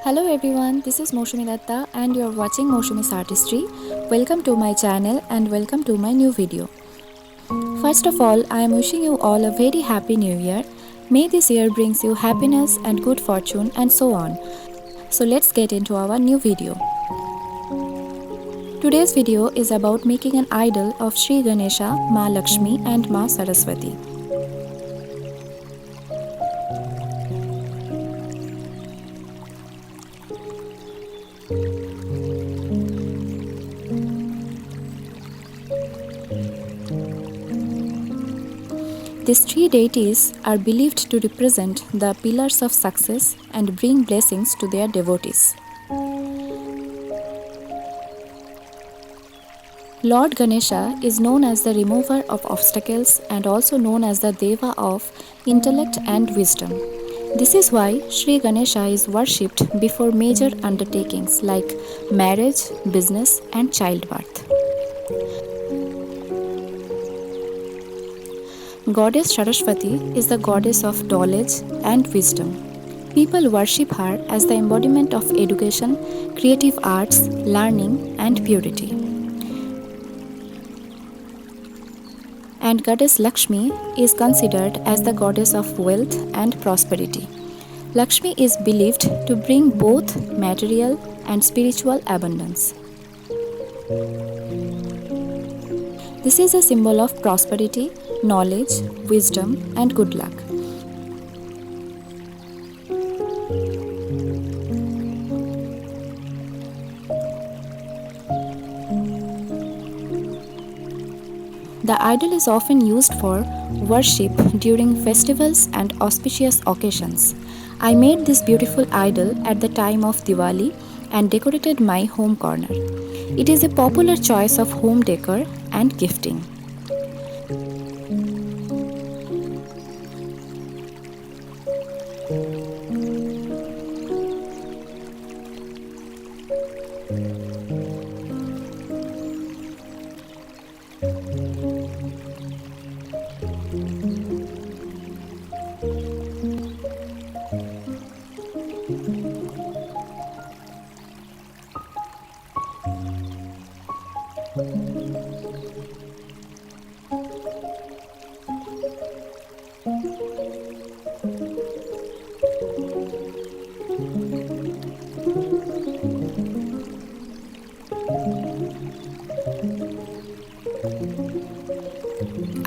Hello everyone, this is Mousumi and you are watching MOUSUMI'S Artistry. Welcome to my channel and welcome to my new video. First of all, I am wishing you all a very happy new year. May this year brings you happiness and good fortune and so on. So let's get into our new video. Today's video is about making an idol of Sri Ganesha, Ma Lakshmi and Ma Saraswati. These three deities are believed to represent the pillars of success and bring blessings to their devotees. Lord Ganesha is known as the remover of obstacles and also known as the Deva of intellect and wisdom. This is why Sri Ganesha is worshipped before major undertakings like marriage, business, and childbirth. Goddess Saraswati is the goddess of knowledge and wisdom. People worship her as the embodiment of education, creative arts, learning, and purity. And Goddess Lakshmi is considered as the goddess of wealth and prosperity. Lakshmi is believed to bring both material and spiritual abundance. This is a symbol of prosperity, knowledge, wisdom, and good luck. The idol is often used for worship during festivals and auspicious occasions. I made this beautiful idol at the time of Diwali and decorated my home corner. It is a popular choice of home decor and gifting.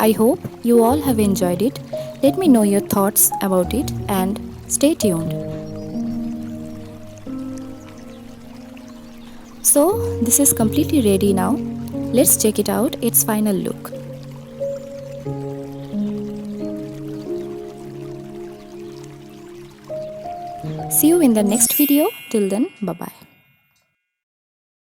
I hope you all have enjoyed it. Let me know your thoughts about it and stay tuned. So, this is completely ready now. Let's check it out, its final look. See you in the next video. Till then, bye-bye.